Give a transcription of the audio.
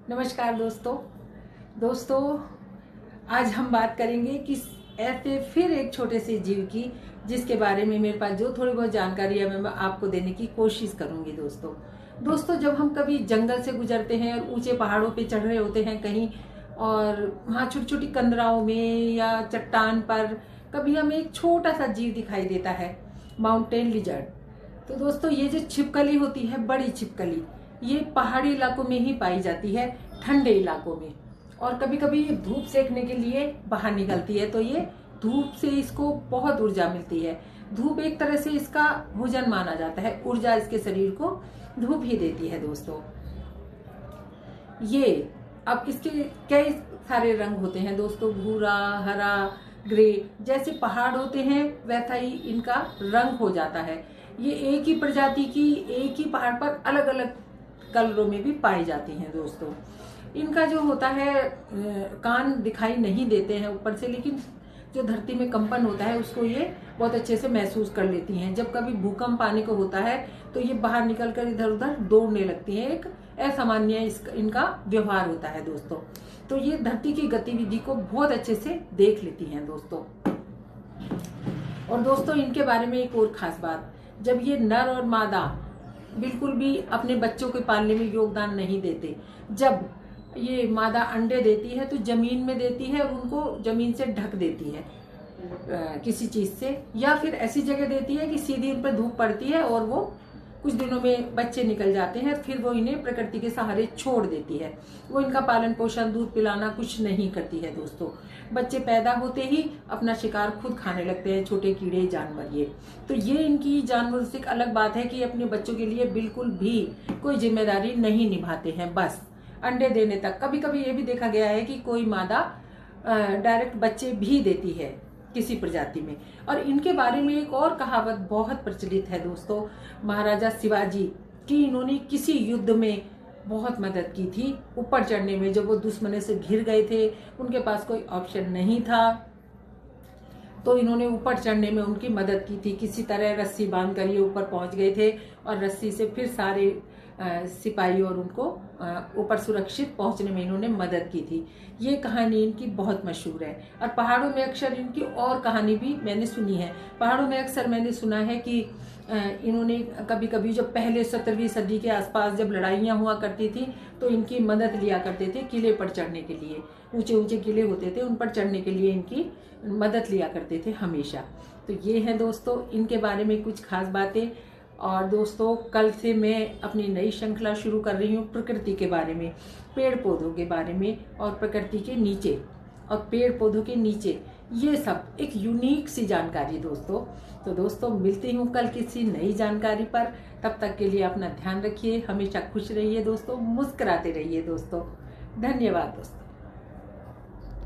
नमस्कार दोस्तों आज हम बात करेंगे कि ऐसे फिर एक छोटे से जीव की जिसके बारे में मेरे पास जो थोड़ी बहुत जानकारी है मैं आपको देने की कोशिश करूंगी। दोस्तों जब हम कभी जंगल से गुजरते हैं और ऊंचे पहाड़ों पे चढ़ रहे होते हैं कहीं, और वहाँ छोटी छोटी कंदराओं में या चट्टान पर कभी हमें एक छोटा सा जीव दिखाई देता है, माउंटेन लिजर्ड। तो दोस्तों ये जो छिपकली होती है, बड़ी छिपकली, ये पहाड़ी इलाकों में ही पाई जाती है, ठंडे इलाकों में। और कभी कभी धूप सेकने के लिए बाहर निकलती है, तो ये धूप से इसको बहुत ऊर्जा मिलती है। धूप एक तरह से इसका भोजन माना जाता है, ऊर्जा इसके शरीर को धूप ही देती है। दोस्तों ये अब इसके कई सारे रंग होते हैं दोस्तों, भूरा, हरा, ग्रे। जैसे पहाड़ होते हैं वैसा ही इनका रंग हो जाता है। ये एक ही प्रजाति की एक ही पहाड़ पर अलग अलग कलरों में भी पाई जाती हैं। दोस्तों इनका जो होता है कान दिखाई नहीं देते हैं ऊपर से, लेकिन जो धरती में कंपन होता है उसको ये बहुत अच्छे से महसूस कर लेती हैं। जब कभी भूकंप आने को होता है तो ये बाहर निकलकर इधर उधर दौड़ने लगती हैं। एक असामान्य इनका व्यवहार होता है दोस्तों। तो ये धरती की गतिविधि को बहुत अच्छे से देख लेती हैं दोस्तों। और दोस्तों इनके बारे में एक और खास बात, जब ये नर और मादा बिल्कुल भी अपने बच्चों के पालने में योगदान नहीं देते, जब ये मादा अंडे देती है तो जमीन में देती है और उनको जमीन से ढक देती है किसी चीज से, या फिर ऐसी जगह देती है कि सीधी उन पर धूप पड़ती है और वो कुछ दिनों में बच्चे निकल जाते हैं, फिर वो इन्हें प्रकृति के सहारे छोड़ देती है। वो इनका पालन पोषण, दूध पिलाना कुछ नहीं करती है दोस्तों। बच्चे पैदा होते ही अपना शिकार खुद खाने लगते हैं, छोटे कीड़े जानवर ये। तो ये इनकी जानवरों से एक अलग बात है कि अपने बच्चों के लिए बिल्कुल भी कोई जिम्मेदारी नहीं निभाते हैं, बस अंडे देने तक। कभी कभी ये भी देखा गया है कि कोई मादा डायरेक्ट बच्चे भी देती है किसी प्रजाति में। और इनके बारे में एक और कहावत बहुत प्रचलित है दोस्तों, महाराजा शिवाजी की इन्होंने किसी युद्ध में बहुत मदद की थी ऊपर चढ़ने में। जब वो दुश्मनों से घिर गए थे, उनके पास कोई ऑप्शन नहीं था, तो इन्होंने ऊपर चढ़ने में उनकी मदद की थी। किसी तरह रस्सी बांध कर ये ऊपर पहुंच गए थे और रस्सी से फिर सारे सिपाही और उनको ऊपर सुरक्षित पहुंचने में इन्होंने मदद की थी। ये कहानी इनकी बहुत मशहूर है। और पहाड़ों में अक्सर इनकी और कहानी भी मैंने सुनी है। पहाड़ों में अक्सर मैंने सुना है कि इन्होंने कभी कभी जब पहले 17वीं सदी के आसपास जब लड़ाइयाँ हुआ करती थी तो इनकी मदद लिया करते थे किले पर चढ़ने के लिए। ऊंचे ऊंचे किले होते थे, उन पर चढ़ने के लिए इनकी मदद लिया करते थे हमेशा। तो ये है दोस्तों इनके बारे में कुछ खास बातें। और दोस्तों कल से मैं अपनी नई श्रृंखला शुरू कर रही हूँ प्रकृति के बारे में, पेड़ पौधों के बारे में, और प्रकृति के नीचे और पेड़ पौधों के नीचे, ये सब एक यूनिक सी जानकारी दोस्तों। तो दोस्तों मिलती हूँ कल किसी नई जानकारी पर। तब तक के लिए अपना ध्यान रखिए, हमेशा खुश रहिए दोस्तों, मुस्कुराते रहिए दोस्तों। धन्यवाद दोस्तों।